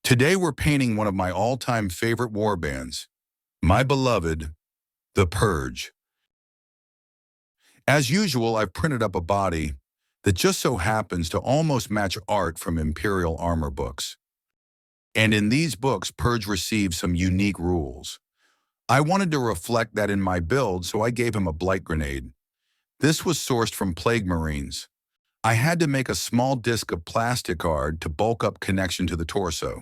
Today we're painting one of my all-time favorite warbands, my beloved, the Purge. As usual, I've printed up a body that just so happens to almost match art from Imperial armor books. And in these books, Purge received some unique rules. I wanted to reflect that in my build, so I gave him a blight grenade. This was sourced from Plague Marines. I had to make a small disc of plastic card to bulk up connection to the torso.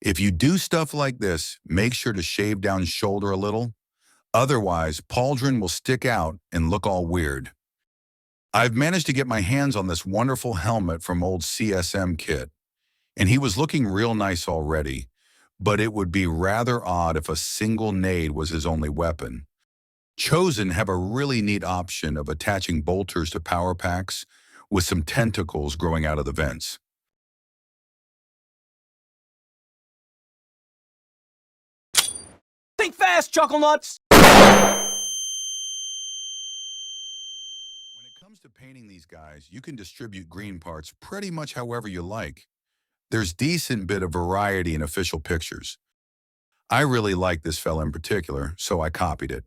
If you do stuff like this, make sure to shave down shoulder a little. Otherwise, pauldron will stick out and look all weird. I've managed to get my hands on this wonderful helmet from old CSM kit, and he was looking real nice already, but it would be rather odd if a single nade was his only weapon. Chosen have a really neat option of attaching bolters to power packs with some tentacles growing out of the vents. Think fast, chuckle nuts! When it comes to painting these guys, you can distribute green parts pretty much however you like. There's decent bit of variety in official pictures. I really like this fella in particular, so I copied it.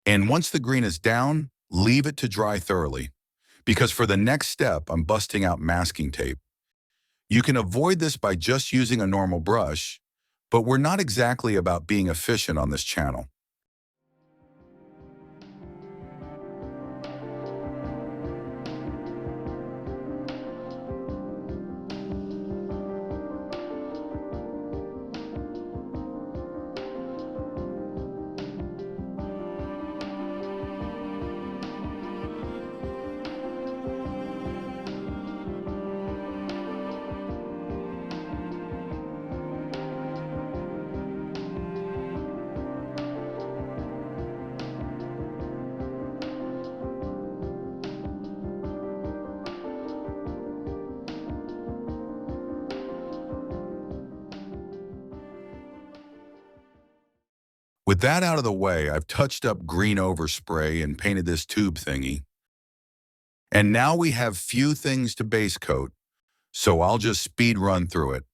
And once the green is down, leave it to dry thoroughly, because for the next step, I'm busting out masking tape. You can avoid this by just using a normal brush, but we're not exactly about being efficient on this channel. With that out of the way, I've touched up green overspray and painted this tube thingy. And now we have few things to base coat, so I'll just speed run through it.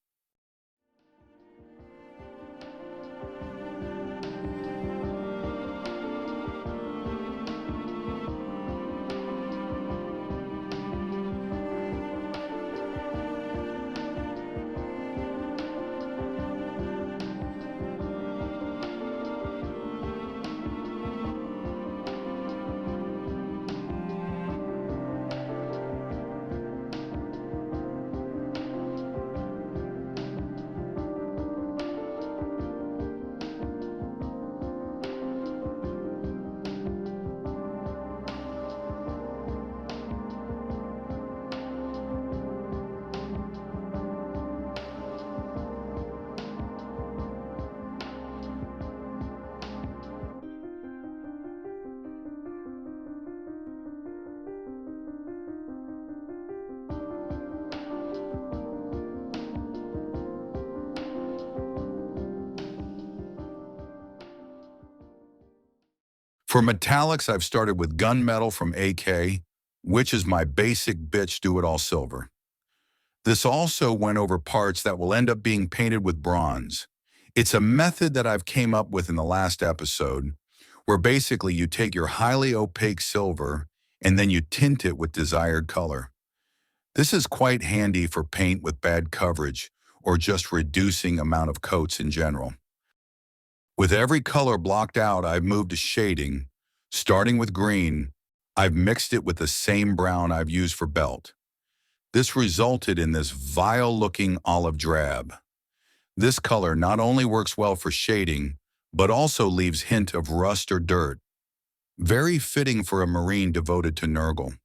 For metallics, I've started with Gunmetal from AK, which is my basic bitch do-it-all silver. This also went over parts that will end up being painted with bronze. It's a method that I've came up with in the last episode, where basically you take your highly opaque silver and then you tint it with desired color. This is quite handy for paint with bad coverage or just reducing amount of coats in general. With every color blocked out, I've moved to shading. Starting with green, I've mixed it with the same brown I've used for belt. This resulted in this vile-looking olive drab. This color not only works well for shading, but also leaves hint of rust or dirt. Very fitting for a Marine devoted to Nurgle.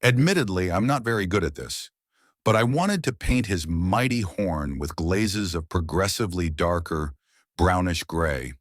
Admittedly, I'm not very good at this, but I wanted to paint his mighty horn with glazes of progressively darker, brownish gray.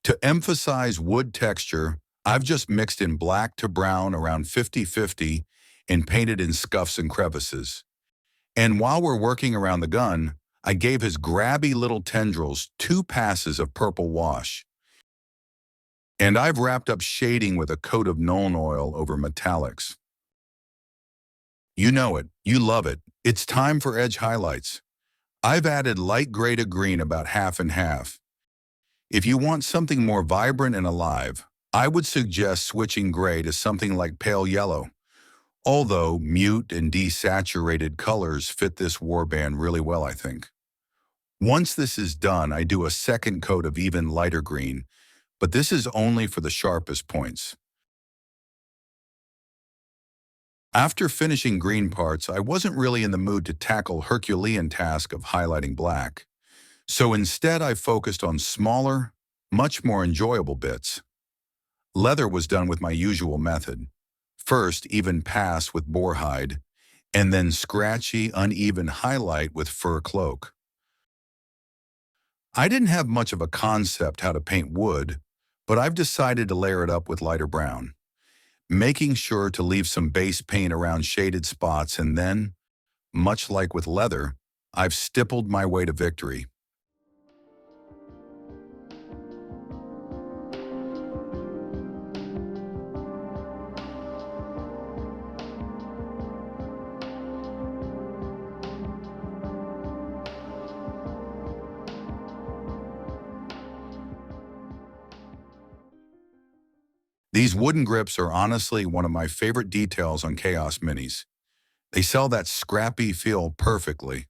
To emphasize wood texture, I've just mixed in black to brown around 50-50 and painted in scuffs and crevices. And while we're working around the gun, I gave his grabby little tendrils 2 passes of purple wash. And I've wrapped up shading with a coat of Nuln oil over metallics. You know it, you love it. It's time for edge highlights. I've added light gray to green about half and half. If you want something more vibrant and alive, I would suggest switching gray to something like pale yellow, although mute and desaturated colors fit this warband really well, I think. Once this is done, I do a second coat of even lighter green, but this is only for the sharpest points. After finishing green parts, I wasn't really in the mood to tackle Herculean task of highlighting black. So instead, I focused on smaller, much more enjoyable bits. Leather was done with my usual method. First, even pass with boar hide, and then scratchy, uneven highlight with fur cloak. I didn't have much of a concept how to paint wood, but I've decided to layer it up with lighter brown, making sure to leave some base paint around shaded spots, and then, much like with leather, I've stippled my way to victory. These wooden grips are honestly one of my favorite details on Chaos Minis. They sell that scrappy feel perfectly.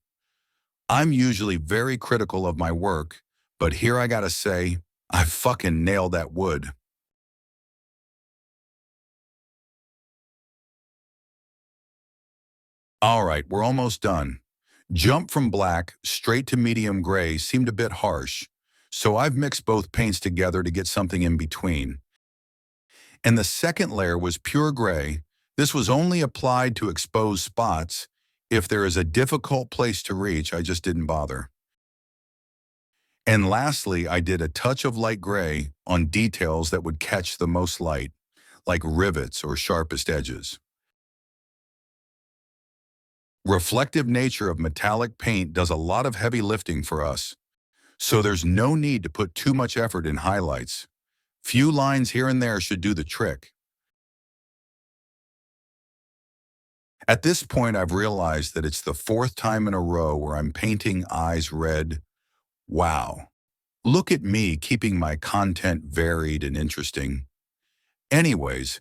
I'm usually very critical of my work, but here I gotta say, I fucking nailed that wood. Alright, we're almost done. Jump from black straight to medium gray seemed a bit harsh, so I've mixed both paints together to get something in between. And the second layer was pure gray. This was only applied to expose spots. If there is a difficult place to reach, I just didn't bother. And lastly, I did a touch of light gray on details that would catch the most light, like rivets or sharpest edges. Reflective nature of metallic paint does a lot of heavy lifting for us, so there's no need to put too much effort in highlights. Few lines here and there should do the trick. At this point, I've realized that it's the 4th time in a row where I'm painting eyes red. Wow. Look at me keeping my content varied and interesting. Anyways,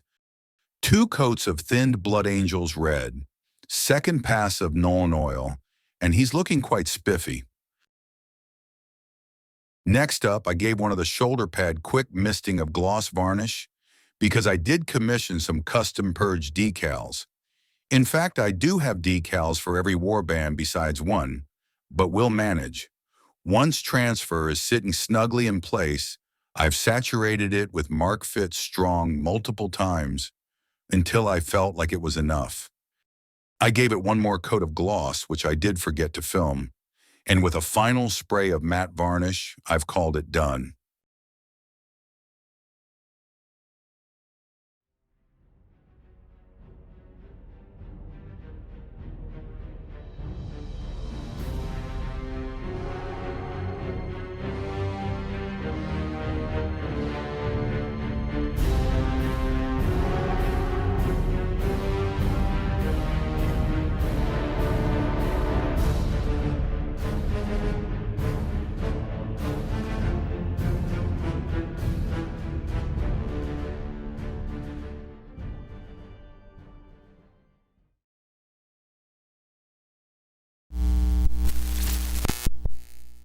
2 coats of thinned Blood Angels red, second pass of Nuln oil, and he's looking quite spiffy. Next up, I gave one of the shoulder pad quick misting of gloss varnish because I did commission some custom Purge decals. In fact, I do have decals for every warband besides one, but we'll manage. Once transfer is sitting snugly in place, I've saturated it with Mark Fit Strong multiple times until I felt like it was enough. I gave it one more coat of gloss, which I did forget to film, and with a final spray of matte varnish, I've called it done.